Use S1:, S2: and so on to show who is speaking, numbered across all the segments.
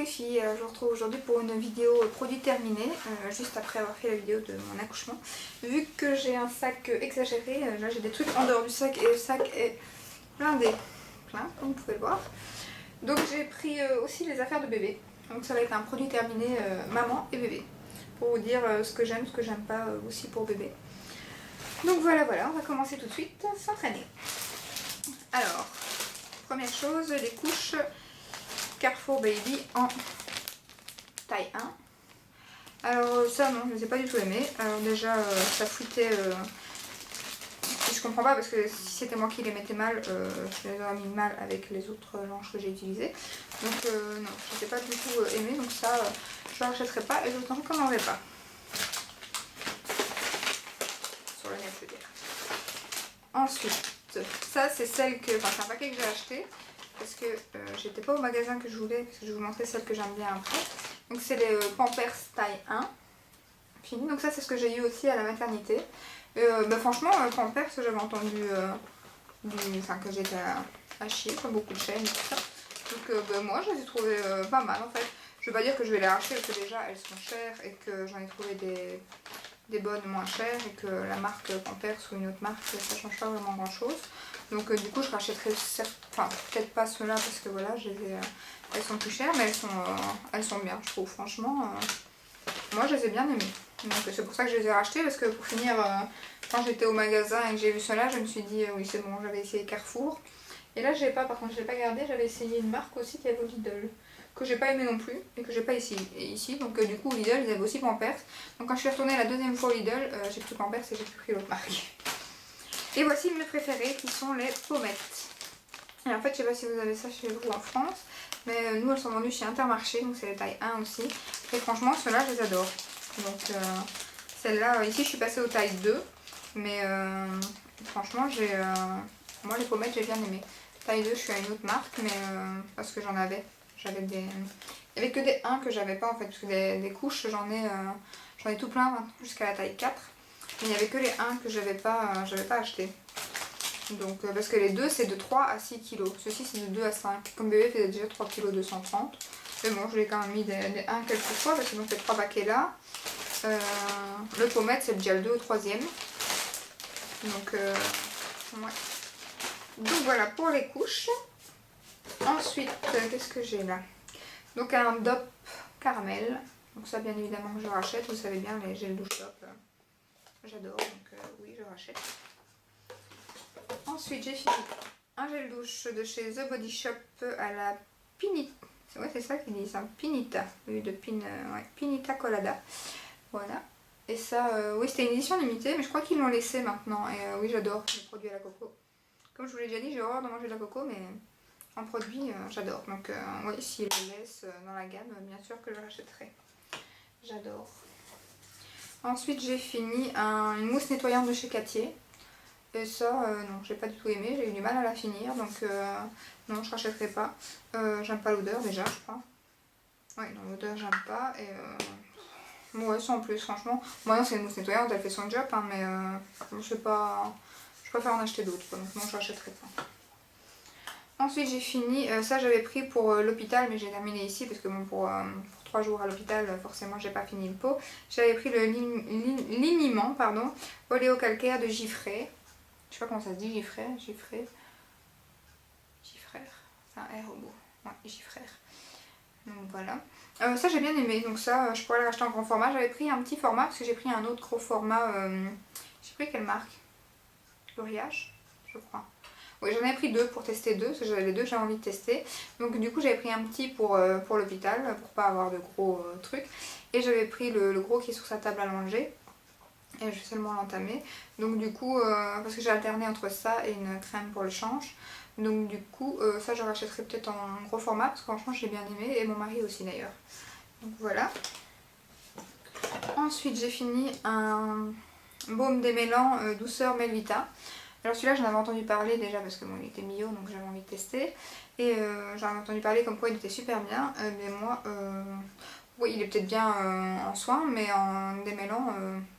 S1: les filles, je vous retrouve aujourd'hui pour une vidéo produit terminé, juste après avoir fait la vidéo de mon accouchement. Vu que j'ai un sac exagéré, là j'ai des trucs en dehors du sac et le sac est blindé, plein comme vous pouvez le voir. Donc j'ai pris aussi les affaires de bébé, donc ça va être un produit terminé maman et bébé, pour vous dire ce que j'aime pas aussi pour bébé. Donc voilà, on va commencer tout de suite, s'entraîner. Alors, première chose, les couches Carrefour Baby en taille 1. Alors ça non, je ne les ai pas du tout aimées. Alors déjà ça foutait... je comprends pas parce que si c'était moi qui les mettais mal, je les aurais mis mal avec les autres manches que j'ai utilisées. Donc non, je ne les ai pas du tout aimées, donc ça je ne rachèterai pas et je ne recommanderai pas. Sur le net je veux dire. Ensuite, ça c'est celle que... Enfin c'est un paquet que j'ai acheté. Parce que j'étais pas au magasin que je voulais, parce que je vais vous montrer celle que j'aime bien après. Donc c'est les Pampers taille 1 fini. Donc ça c'est ce que j'ai eu aussi à la maternité. Franchement Pampers j'avais entendu que j'étais à chier, comme beaucoup de chaînes et tout ça. Donc moi je les ai trouvées pas mal en fait. Je vais pas dire que je vais les racheter parce que déjà elles sont chères et que j'en ai trouvé des bonnes moins chères et que la marque Pampers ou une autre marque ça change pas vraiment grand chose. Donc du coup je rachèterai peut-être pas ceux-là parce que voilà elles sont plus chères mais elles sont bien je trouve franchement. Moi je les ai bien aimées. Donc c'est pour ça que je les ai rachetées parce que pour finir quand j'étais au magasin et que j'ai vu cela je me suis dit oui c'est bon, j'avais essayé Carrefour. Et là par contre je l'ai pas gardé, j'avais essayé une marque aussi qui avait au Lidl que j'ai pas aimé non plus et que j'ai pas ici. Donc du coup Lidl ils avaient aussi Pampers. Donc quand je suis retournée la deuxième fois au Lidl j'ai pris Pampers et j'ai plus pris l'autre marque. Et voici mes préférés qui sont les pommettes. Et en fait je sais pas si vous avez ça chez vous en France, mais nous elles sont vendues chez Intermarché, donc c'est les tailles 1 aussi. Et franchement ceux-là je les adore. Donc celle-là, ici je suis passée aux tailles 2, mais franchement moi les pommettes j'ai bien aimé. Taille 2 je suis à une autre marque, mais parce que j'avais des... Il n'y avait que des 1 que j'avais pas en fait, parce que des couches j'en ai tout plein maintenant jusqu'à la taille 4. Mais il n'y avait que les 1 que j'avais pas acheté. Donc parce que les 2 c'est de 3 à 6 kg. Ceci c'est de 2 à 5. Comme bébé faisait déjà 3 kg 230. Mais bon je l'ai quand même mis des 1 quelques fois parce que donc les 3 paquets là. Le pommette c'est déjà le 2 au 3e. Donc ouais. Donc voilà pour les couches. Ensuite qu'est-ce que j'ai là? Donc un DOP caramel. Donc ça bien évidemment que je rachète. Vous savez bien les gels douche DOP. J'adore donc oui je rachète. Ensuite j'ai fini un gel douche de chez The Body Shop à la Pinita. Ouais c'est ça qu'ils disent, hein. Pinita. Oui, de Pinita Colada. Voilà. Et ça, oui c'était une édition limitée mais je crois qu'ils l'ont laissé maintenant. Et oui j'adore les produits à la coco. Comme je vous l'ai déjà dit j'ai horreur de manger de la coco mais en produit j'adore. Donc oui s'ils le laissent dans la gamme bien sûr que je rachèterai. J'adore. Ensuite j'ai fini une mousse nettoyante de chez Cattier. Et ça, non, j'ai pas du tout aimé, j'ai eu du mal à la finir, donc non, je rachèterai pas. J'aime pas l'odeur déjà, je crois. Oui, non, l'odeur j'aime pas, et ouais, sans plus, franchement. Moi, non, c'est une mousse nettoyante, elle fait son job, hein, mais je sais pas, je préfère en acheter d'autres, donc non, je rachèterai pas. Ensuite, j'ai fini, ça j'avais pris pour l'hôpital, mais j'ai terminé ici, parce que bon, pour 3 jours à l'hôpital, forcément, j'ai pas fini le pot. J'avais pris le liniment, pardon, oléocalcaire de Giffray. Je sais pas comment ça se dit, Giffray. C'est un R au bout. Ouais, Giffray. Donc voilà. Ça j'ai bien aimé, donc ça je pourrais le racheter en grand format. J'avais pris un petit format parce que j'ai pris un autre gros format. Je sais plus quelle marque. L'Oriage, je crois. Oui, j'en ai pris 2 pour tester 2, parce que j'avais les 2 que j'avais envie de tester. Donc du coup j'avais pris un petit pour l'hôpital, pour pas avoir de gros trucs. Et j'avais pris le gros qui est sur sa table à manger. Et je vais seulement l'entamer. Donc du coup, parce que j'ai alterné entre ça et une crème pour le change. Donc du coup, ça je rachèterai peut-être en gros format parce que franchement j'ai bien aimé. Et mon mari aussi d'ailleurs. Donc voilà. Ensuite j'ai fini un baume démêlant douceur Melvita. Alors celui-là j'en avais entendu parler déjà parce que bon il était bio donc j'avais envie de tester. Et j'en avais entendu parler comme quoi il était super bien. Mais moi... oui, il est peut-être bien en soin, mais en démêlant,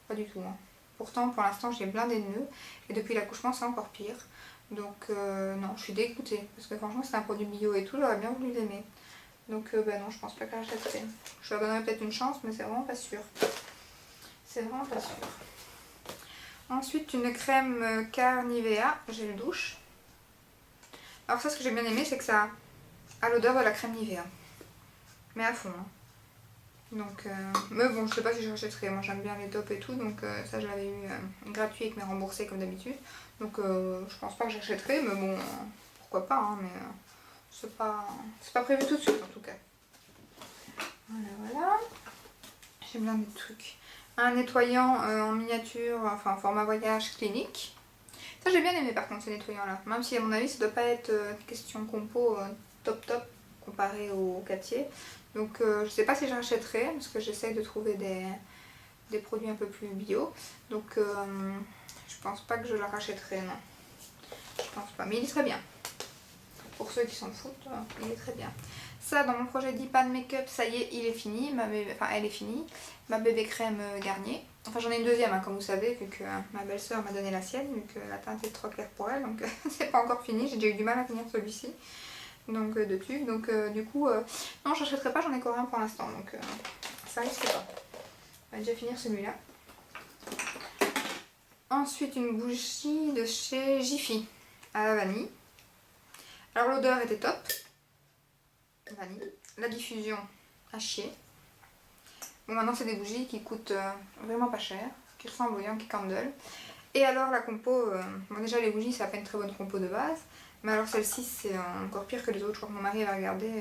S1: pas du tout. Hein. Pourtant, pour l'instant, j'ai blindé de nœuds. Et depuis l'accouchement, c'est encore pire. Donc, non, je suis dégoûtée. Parce que franchement, c'est un produit bio et tout, j'aurais bien voulu l'aimer. Donc bah non, je pense pas que j'achèterai. Je leur donnerai peut-être une chance, mais c'est vraiment pas sûr. C'est vraiment pas sûr. Ensuite, une crème Carnivea gel douche. Alors ça, ce que j'ai bien aimé, c'est que ça a l'odeur de la crème Nivea. Mais à fond. Hein. Donc, mais bon, je sais pas si je rachèterai. Moi, j'aime bien les tops et tout. Donc ça, je l'avais eu gratuit avec mes remboursés comme d'habitude. Donc je pense pas que j'achèterai. Mais bon, pourquoi pas. Hein, mais c'est pas prévu tout de suite en tout cas. Voilà. J'aime bien des trucs. Un nettoyant en miniature, enfin en format voyage clinique. Ça j'ai bien aimé par contre ce nettoyant là. Même si à mon avis ça doit pas être question compo top comparé au Cattier. Donc je sais pas si je rachèterai parce que j'essaye de trouver des produits un peu plus bio. Donc je pense pas que je la rachèterai, non. Je pense pas, mais il est très bien. Pour ceux qui s'en foutent, il est très bien. Ça, dans mon projet d'Ipan Make-up, ça y est, il est fini. Elle est finie. Ma bébé crème Garnier. Enfin, j'en ai une deuxième, hein, comme vous savez, vu que ma belle-sœur m'a donné la sienne, vu que la teinte est trop claire pour elle. Donc, c'est pas encore fini. J'ai déjà eu du mal à finir celui-ci. Donc, de tube. Donc, du coup, non, je n'achèterai pas. J'en ai qu'un pour l'instant. Donc, ça risque pas. On va déjà finir celui-là. Ensuite, une bougie de chez Jiffy à la vanille. Alors, l'odeur était top. Vanille. La diffusion à chier. Bon, maintenant c'est des bougies qui coûtent vraiment pas cher, qui ressemblent au Yankee Candle. Et alors la compo, bon déjà les bougies c'est à peine très bonne compo de base, mais alors celle-ci c'est encore pire que les autres. Je crois que mon mari va regarder,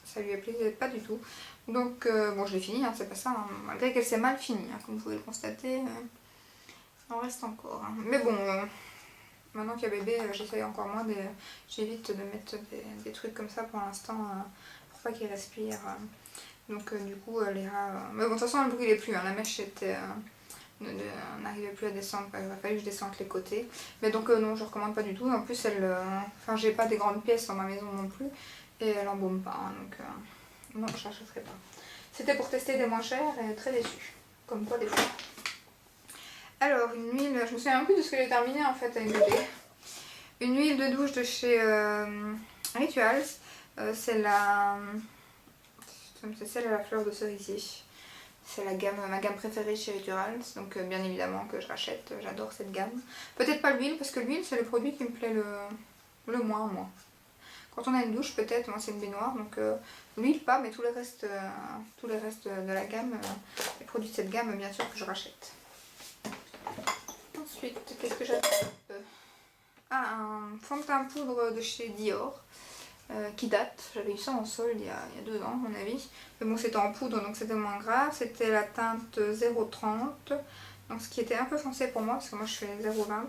S1: ça lui a plu pas du tout. Donc bon, je l'ai fini, hein, c'est pas ça, hein. Malgré qu'elle s'est mal finie, hein, comme vous pouvez le constater, il en reste encore. Hein. Mais bon, maintenant qu'il y a bébé, j'essaye encore moins, j'évite de mettre des trucs comme ça pour l'instant, pour pas qu'il respire. Donc du coup elle ira... Mais bon, de toute façon elle brûlait plus, hein. La mèche était... n'arrivait plus à descendre, il va falloir que je descende les côtés. Mais donc non, je recommande pas du tout. En plus, enfin j'ai pas des grandes pièces dans ma maison non plus. Et elle embaume pas, hein, donc non, je n'achèterai pas. C'était pour tester des moins chers et très déçue. Comme quoi des fois. Alors, une huile, je me souviens même plus de ce que j'ai terminé en fait avec bébé. Une huile de douche de chez Rituals. C'est celle à la fleur de cerisier. C'est ma gamme préférée chez Rituals. Donc bien évidemment que je rachète. J'adore cette gamme. Peut-être pas l'huile parce que l'huile c'est le produit qui me plaît le moins moi. Quand on a une douche peut-être, moi c'est une baignoire. Donc l'huile pas, mais tout le reste de la gamme, les produits de cette gamme bien sûr que je rachète. Ensuite, qu'est-ce que j'achète? Un fond de teint poudre de chez Dior qui date. J'avais eu ça en solde il y a 2 ans à mon avis. Mais bon, c'était en poudre donc c'était moins grave. C'était la teinte 0,30. Donc ce qui était un peu foncé pour moi parce que moi je fais 0,20.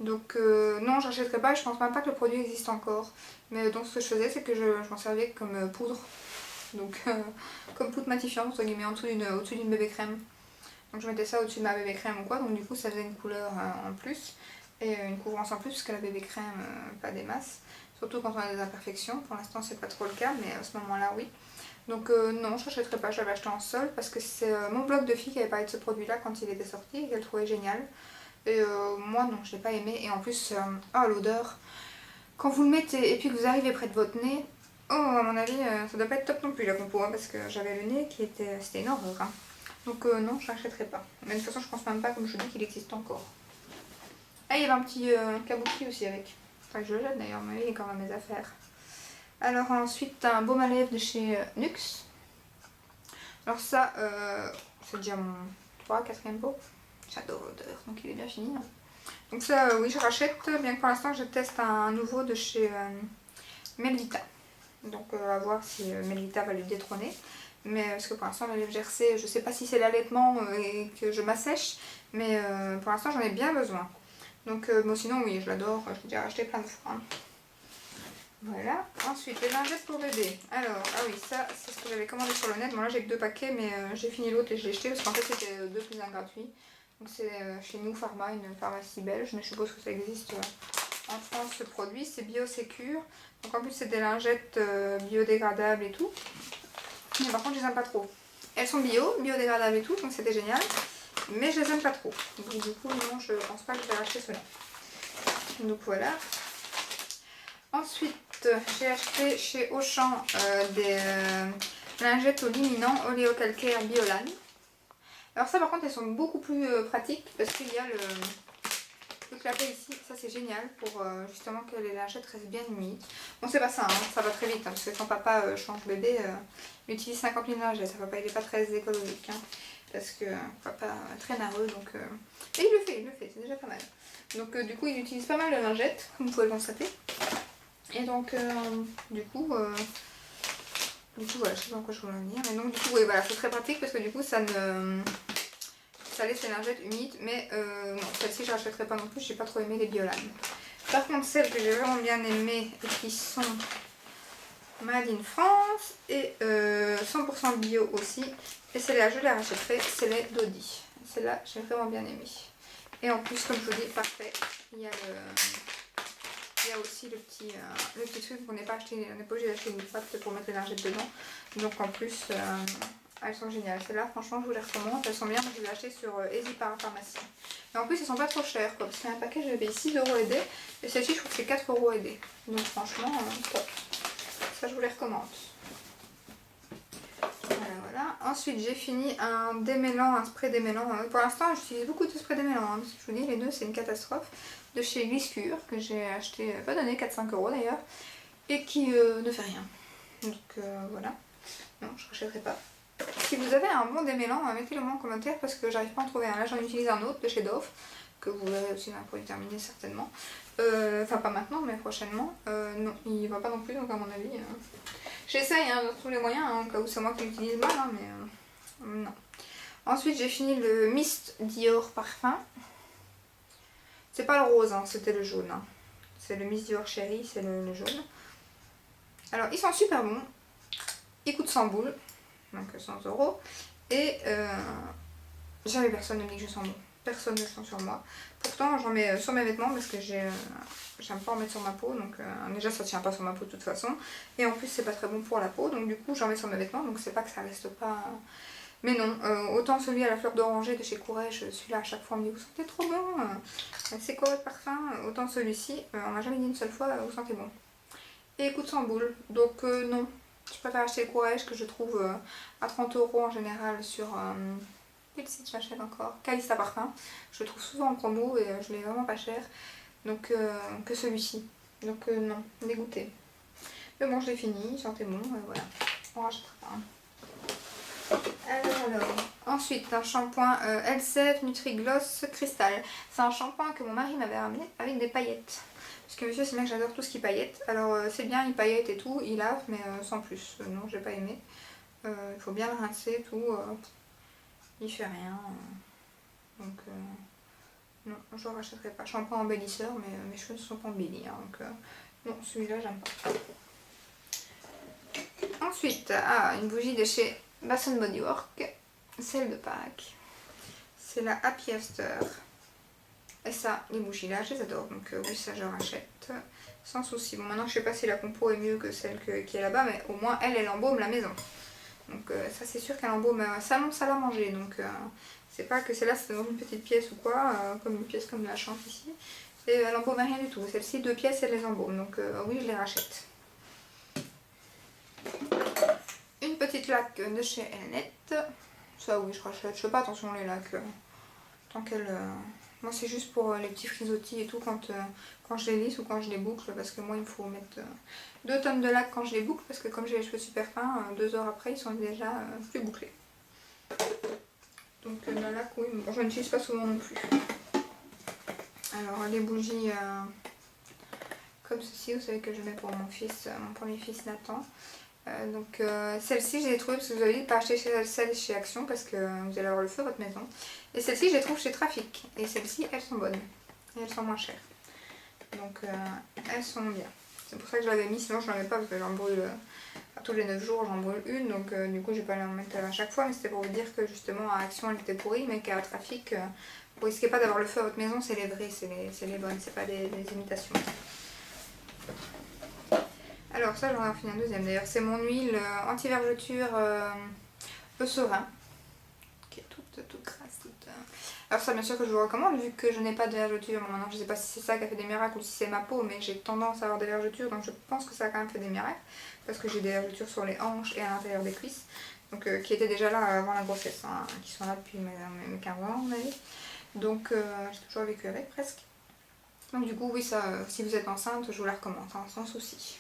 S1: Donc non, j'achèterai pas. Je pense même pas que le produit existe encore. Mais donc ce que je faisais c'est que je m'en servais comme poudre. Donc comme poudre matifiante entre guillemets au-dessus d'une bébé crème. Donc je mettais ça au-dessus de ma bébé crème ou quoi, donc du coup ça faisait une couleur en plus et une couvrance en plus parce que la bébé crème pas des masses, surtout quand on a des imperfections. Pour l'instant c'est pas trop le cas mais à ce moment là oui. Donc non, je n'achèterai pas, je l'avais acheté en solde parce que c'est mon blog de fille qui avait parlé de ce produit là quand il était sorti et qu'elle trouvait génial. Et moi non, je l'ai pas aimé et en plus oh l'odeur, quand vous le mettez et puis que vous arrivez près de votre nez, oh à mon avis ça doit pas être top non plus la compo hein, parce que j'avais le nez qui était, c'était une horreur hein. Donc non, je n'achèterai pas. Mais de toute façon, je pense même pas, comme je vous dis, qu'il existe encore. Ah, il y avait un petit kabuki aussi avec. Enfin, je le jette d'ailleurs, mais il est quand même mes affaires. Alors ensuite, un baume à lèvres de chez Nuxe. Alors ça, c'est déjà mon 4e pot. J'adore l'odeur, donc il est bien fini. Hein. Donc ça, oui, je rachète, bien que pour l'instant, je teste un nouveau de chez Melvita. Donc on va voir si Melvita va lui détrôner. Mais parce que pour l'instant la lèvre gercée, je sais pas si c'est l'allaitement et que je m'assèche, mais pour l'instant j'en ai bien besoin. Donc bon, sinon oui, je l'adore, je l'ai déjà acheté plein de fois. Hein. Voilà. Ensuite les lingettes pour bébé. Alors, ah oui, ça c'est ce que j'avais commandé sur le net. Bon là j'ai que 2 paquets, mais j'ai fini l'autre et je l'ai jeté parce qu'en fait c'était 2 plus 1 gratuit. Donc c'est chez New Pharma, une pharmacie belge, mais je suppose que ça existe en France ce produit. C'est BioSecure. Donc en plus c'est des lingettes biodégradables et tout. Mais par contre je les aime pas trop. Elles sont biodégradables et tout, donc c'était génial. Mais je les aime pas trop. Donc du coup non, je pense pas que je vais racheter cela. Donc voilà. Ensuite, j'ai acheté chez Auchan des lingettes au luminant oléocalcaire Biolan. Alors ça par contre elles sont beaucoup plus pratiques parce qu'il y a le clapet ici, ça c'est génial pour justement que les lingettes restent bien humides. Bon c'est pas ça, hein, ça va très vite hein, parce que quand papa change bébé, il utilise 50 000 lingettes, ça va pas, il est pas très écologique hein, parce que papa est très narreux donc... Et il le fait, c'est déjà pas mal. Donc du coup il utilise pas mal de lingettes, comme vous pouvez le constater. Et donc du coup voilà, je sais pas en quoi je voulais en venir, mais donc du coup oui, voilà, c'est très pratique parce que du coup ça laisse les lingettes humides, mais non, celle-ci je rachèterai pas non plus, j'ai pas trop aimé les Biolan. Par contre celles que j'ai vraiment bien aimées et qui sont Made in France et 100% bio aussi, et celle-là je les rachèterai, c'est les Dodi. Celle-là j'ai vraiment bien aimé. Et en plus comme je vous dis, parfait, il y a aussi le petit truc qu'on n'est pas obligé d'acheter une boîte pour mettre les lingettes dedans. Donc en plus, elles sont géniales. Celles-là, franchement, je vous les recommande. Elles sont bien. Moi, je les ai achetées sur Easy Parapharmacie. Et en plus, elles sont pas trop chères, quoi. Parce qu'un paquet, je l'ai payé 6 € aidés. Et celle-ci, je trouve que c'est 4 € aidés. Donc franchement, top. Ça, je vous les recommande. Voilà. Ensuite, j'ai fini un démêlant, un spray démêlant. Pour l'instant, j'utilise beaucoup de sprays démêlants. Parce que je vous dis, les deux, c'est une catastrophe. De chez Gliscure, que j'ai acheté, pas donné, 4-5 € d'ailleurs. Et qui ne fait rien. Donc voilà. Non, je ne rachèterai pas. Si vous avez un bon démêlant, mettez-le moi en commentaire parce que j'arrive pas à en trouver un. Là, j'en utilise un autre de chez Dove, que vous verrez aussi dans un produit terminé certainement. Enfin, pas maintenant, mais prochainement. Non, il va pas non plus, donc à mon avis. J'essaye de trouver les moyens, au cas où c'est moi qui l'utilise mal, hein, mais non. Ensuite, j'ai fini le Mist Dior Parfum. C'est pas le rose, hein, c'était le jaune. Hein. C'est le Mist Dior Cherry, c'est le jaune. Alors, ils sont super bons. Ils coûtent 100 boules, donc 100 €. Et jamais personne ne me dit que je sens bon. Personne ne le sent sur moi. Pourtant, j'en mets sur mes vêtements parce que j'aime pas en mettre sur ma peau. Donc déjà, ça tient pas sur ma peau de toute façon. Et en plus, c'est pas très bon pour la peau. Donc du coup, j'en mets sur mes vêtements. Donc c'est pas que ça reste pas... Mais non, autant celui à la fleur d'oranger de chez Courrèges, celui-là à chaque fois on me dit vous sentez trop bon, c'est quoi votre parfum? Autant celui-ci, on m'a jamais dit une seule fois vous sentez bon. Et il coûte 100 boules, donc non, je préfère acheter le Courrèges que je trouve à 30 € en général sur quel site j'achète encore? Calista Parfum, je le trouve souvent en promo et je l'ai vraiment pas cher, donc que celui-ci. Donc non, dégoûté. Mais bon, je l'ai fini, il sentait bon, voilà, on rachètera pas. Alors, ensuite un shampoing L7 Nutri-Gloss Cristal. C'est un shampoing que mon mari m'avait ramené avec des paillettes. Parce que monsieur c'est bien que j'adore tout ce qui paillette. Alors c'est bien, il paillette et tout, il lave, mais sans plus. Non, j'ai pas aimé. Il faut bien le rincer et tout. Il fait rien. Donc non, je ne rachèterai pas. Shampoing embellisseur, mais mes cheveux ne sont pas embellis. Hein, donc non, celui-là j'aime pas. Ensuite, une bougie de chez Bath Body Works, celle de Pâques. C'est la Happy After. Et ça, les bougies là, je les adore. Donc oui, ça je rachète sans souci. Bon, maintenant je sais pas si la compo est mieux que celle qui est là-bas, mais au moins elle embaume la maison. Donc ça c'est sûr qu'elle embaume salon, salle à manger. Donc c'est pas que celle-là c'est dans une petite pièce ou quoi, comme une pièce comme la chambre ici. Et elle embaume rien du tout. Celle-ci, 2 pièces, elle les embaume. Donc oui, je les rachète. Une petite laque de chez Elnet. Ça oui, je rachète. Je fais pas attention les laques. Tant qu'elle... Moi c'est juste pour les petits frisottis et tout quand je les lisse ou quand je les boucle. Parce que moi il me faut mettre 2 tonnes de laque quand je les boucle. Parce que comme j'ai les cheveux super fins, 2 heures après ils sont déjà plus bouclés. Donc la laque oui, bon, je n'utilise pas souvent non plus. Alors les bougies comme ceci, vous savez que je mets pour mon fils, mon premier fils Nathan. Donc celle-ci je l'ai trouvée parce que vous avez dit de pas acheter celle chez Action parce que vous allez avoir le feu à votre maison. Et celle-ci je les trouve chez Trafic. Et celles-ci elles sont bonnes. Et elles sont moins chères. Donc elles sont bien. C'est pour ça que je l'avais mis, sinon je n'en avais pas parce que j'en brûle tous les 9 jours, j'en brûle une. Donc du coup je vais pas la mettre à chaque fois. Mais c'était pour vous dire que justement à Action elle était pourrie, mais qu'à Trafic, vous risquez pas d'avoir le feu à votre maison, c'est les vraies, c'est les bonnes, c'est pas des imitations. Alors ça j'en ai fini un deuxième d'ailleurs, c'est mon huile anti-vergeture Eucerin, qui est toute grasse, toute... Alors ça bien sûr que je vous recommande vu que je n'ai pas de vergetures. Bon, maintenant je sais pas si c'est ça qui a fait des miracles ou si c'est ma peau, mais j'ai tendance à avoir des vergetures, donc je pense que ça a quand même fait des miracles. Parce que j'ai des vergetures sur les hanches et à l'intérieur des cuisses. Donc qui étaient déjà là avant la grossesse, hein, qui sont là depuis mes 15 ans à mon avis. Donc j'ai toujours vécu avec presque. Donc du coup oui ça, si vous êtes enceinte je vous la recommande hein, sans souci.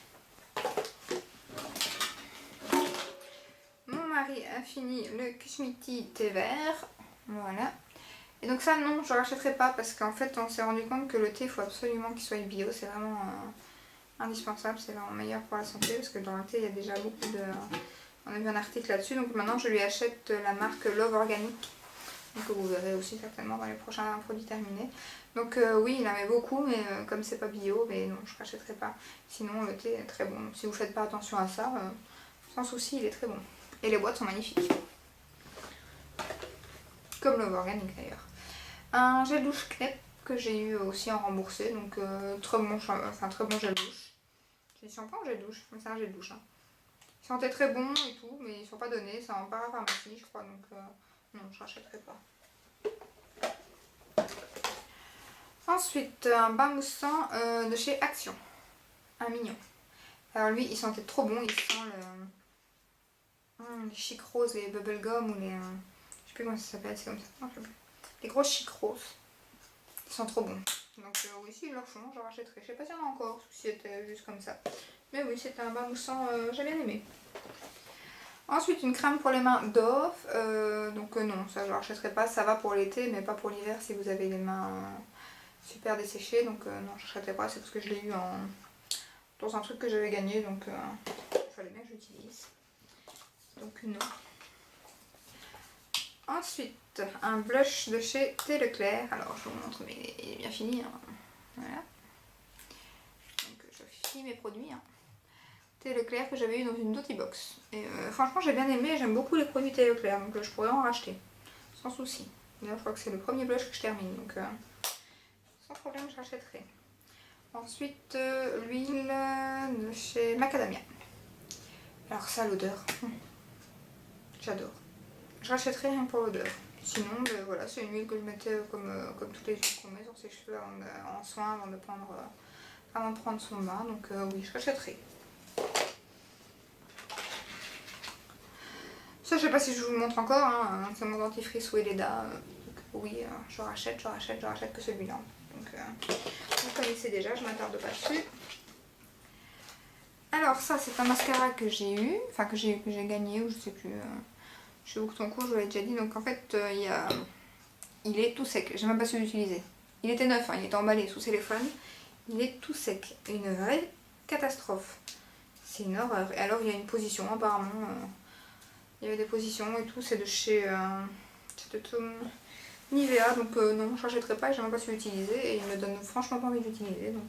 S1: Mon mari a fini le Kusmiti thé vert, voilà. Et donc ça non je ne rachèterai pas parce qu'en fait on s'est rendu compte que le thé il faut absolument qu'il soit bio, c'est vraiment indispensable, c'est vraiment meilleur pour la santé parce que dans le thé il y a déjà beaucoup de... On a vu un article là-dessus, donc maintenant je lui achète la marque Love Organic. Donc vous verrez aussi certainement dans les prochains produits terminés. Donc oui, il en met beaucoup, mais comme c'est pas bio, mais non, je ne rachèterai pas. Sinon le thé est très bon. Si vous faites pas attention à ça, sans souci, il est très bon. Et les boîtes sont magnifiques. Comme Love Organic d'ailleurs. Un gel douche Knep que j'ai eu aussi en remboursé, donc très bon gel douche. C'est shampoing ou gel douche? Mais c'est un gel douche. Hein. Il sentait très bon et tout, mais ils ne sont pas donnés, c'est en parapharmacie je crois, donc non, je rachèterai pas. Ensuite, un bain moussant de chez Action, un mignon. Alors lui, il sentait trop bon, il sent les chic roses, les bubblegum ou les... je sais plus comment ça s'appelle, c'est comme ça. Non, les grosses chic roses. Ils sont trop bons. Donc oui, s'ils leur font, je rachèterai. Je sais pas s'il y en a encore, si c'était juste comme ça. Mais oui, c'était un bain moussant, j'ai bien aimé. Ensuite, une crème pour les mains Dove. Donc non, ça je ne rachèterai pas. Ça va pour l'été, mais pas pour l'hiver si vous avez les mains super desséchées. Donc non, je ne rachèterai pas. C'est parce que je l'ai eu dans un truc que j'avais gagné. Donc il fallait bien que j'utilise. Donc non. Ensuite, un blush de chez Thé Leclerc. Alors je vous montre, mais il est bien fini. Hein. Voilà. Donc je finis mes produits. Hein. Thé Leclerc que j'avais eu dans une Doty Box. Et franchement j'ai bien aimé, j'aime beaucoup les produits Thé Leclerc, donc je pourrais en racheter, sans souci. D'ailleurs je crois que c'est le premier blush que je termine, donc sans problème je rachèterai. Ensuite l'huile de chez Macadamia. Alors ça l'odeur, j'adore. Je rachèterai rien pour l'odeur. Sinon ben, voilà, c'est une huile que je mettais comme toutes les huiles qu'on met sur ses cheveux en soin avant de prendre son bain, donc oui je rachèterai. Ça, je sais pas si je vous le montre encore, hein. C'est mon dentifrice Weleda. Oui, je rachète que celui-là. Donc, vous connaissez déjà, je m'attarde pas dessus. Alors, ça, c'est un mascara que j'ai eu, enfin que j'ai gagné, ou je sais plus. Chez Boucle-ton-Cours, je vous l'avais déjà dit. Donc, en fait, il est tout sec. J'ai même pas su l'utiliser. Il était neuf, hein, il était emballé sous téléphone. Il est tout sec. Une vraie catastrophe. C'est une horreur. Et alors, il y a une position, apparemment. Il y avait des positions et tout, c'est de chez Nivea, donc non, je n'achèterai pas, j'ai même pas su l'utiliser et il me donne franchement pas envie d'utiliser, donc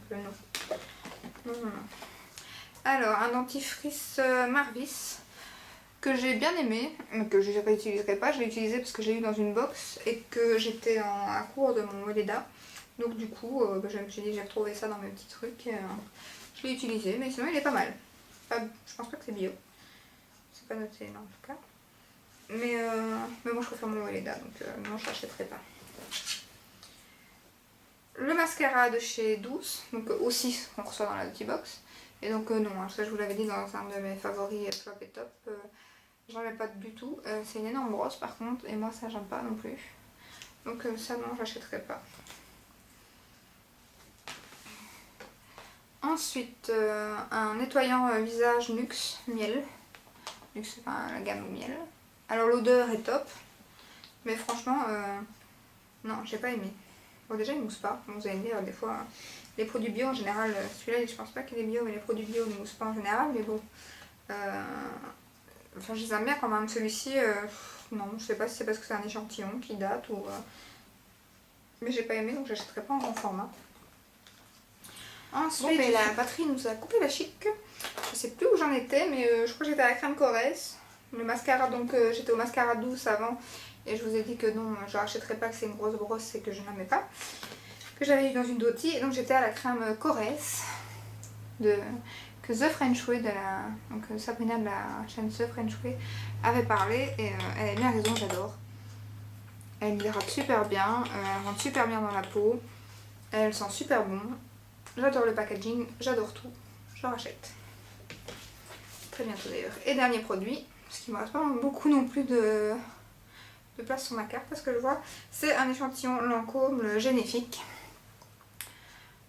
S1: non. Alors, un dentifrice Marvis que j'ai bien aimé, mais que je ne réutiliserai pas, je l'ai utilisé parce que j'ai eu dans une box et que j'étais à court de mon Weleda, donc du coup, je me suis dit j'ai retrouvé ça dans mes petits trucs, et, je l'ai utilisé, mais sinon il est pas mal. Je pense pas que c'est bio. Pas noté là en tout cas, mais moi je préfère mon Weleda, donc non je l'achèterai pas. Le mascara de chez Douce, donc aussi qu'on reçoit dans la Doty Box, et donc non, ça je vous l'avais dit dans un de mes favoris Flop et Top, j'en ai pas du tout, c'est une énorme brosse par contre, et moi ça j'aime pas non plus, donc ça non j'achèterai pas. Ensuite un nettoyant visage Nuxe Miel. C'est pas la gamme au miel. Alors l'odeur est top, mais franchement, non, j'ai pas aimé. Bon déjà il mousse pas, bon, vous allez me dire des fois, les produits bio en général, celui-là je pense pas qu'il est bio, mais les produits bio ne moussent pas en général, mais bon, enfin je les aime bien quand même, celui-ci, non, je sais pas si c'est parce que c'est un échantillon qui date ou... mais j'ai pas aimé donc j'achèterai pas en grand format. Ensuite, bon, mais la batterie nous a coupé la chic. Je sais plus où j'en étais, mais je crois que j'étais à la crème Corrèze. Le mascara, donc j'étais au mascara douce avant. Et je vous ai dit que non, je rachèterais pas, que c'est une grosse brosse et que je n'aimais pas. Que j'avais eu dans une Doty. Et donc j'étais à la crème Corrèze. Que The French Way, donc Sabrina de la chaîne The French Way avait parlé. Et elle a bien raison, j'adore. Elle hydrate super bien, elle rentre super bien dans la peau, elle sent super bon. J'adore le packaging, j'adore tout, je rachète. Très bientôt d'ailleurs. Et dernier produit, parce qu'il ne me reste pas beaucoup non plus de place sur ma carte, parce que je vois, c'est un échantillon Lancôme, le Génifique.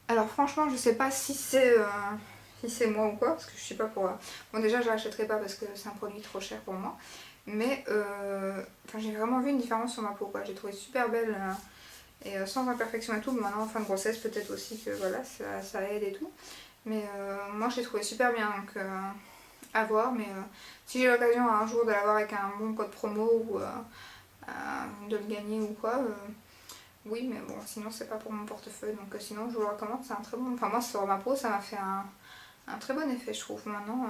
S1: Alors franchement, je sais pas si c'est moi ou quoi, parce que je suis pas pour... Bon déjà, je l'achèterai pas parce que c'est un produit trop cher pour moi. Mais j'ai vraiment vu une différence sur ma peau, quoi. J'ai trouvé super belle et sans imperfection et tout. Maintenant, en fin de grossesse, peut-être aussi que voilà, ça aide et tout. Mais moi, je l'ai trouvé super bien, donc à voir. Mais si j'ai l'occasion un jour de l'avoir avec un bon code promo ou de le gagner ou quoi, oui, mais bon, sinon c'est pas pour mon portefeuille. Donc sinon, je vous le recommande, c'est un très bon... Enfin moi, sur ma peau, ça m'a fait un très bon effet, je trouve. Maintenant,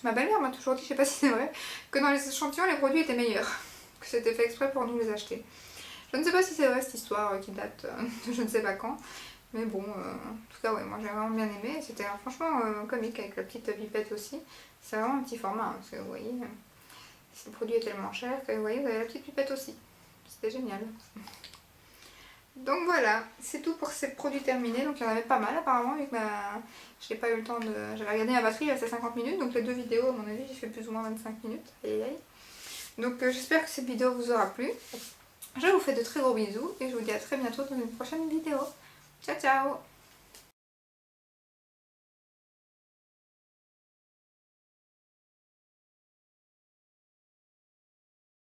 S1: ma belle-mère m'a toujours dit, je sais pas si c'est vrai, que dans les échantillons, les produits étaient meilleurs. Que c'était fait exprès pour nous les acheter. Je ne sais pas si c'est vrai cette histoire qui date de je ne sais pas quand. Mais bon, en tout cas, ouais, moi j'ai vraiment bien aimé. C'était franchement comique avec la petite pipette aussi. C'est vraiment un petit format, hein, parce que vous voyez, le produit est tellement cher que vous voyez, vous avez la petite pipette aussi. C'était génial. Donc voilà, c'est tout pour ces produits terminés. Donc il y en avait pas mal apparemment, vu que je n'ai pas eu le temps de... J'avais regardé ma batterie, il restait 50 minutes. Donc les deux vidéos, à mon avis, j'ai fait plus ou moins 25 minutes. Aïe aïe. Donc j'espère que cette vidéo vous aura plu. Je vous fais de très gros bisous et je vous dis à très bientôt dans une prochaine vidéo. Ciao ciao!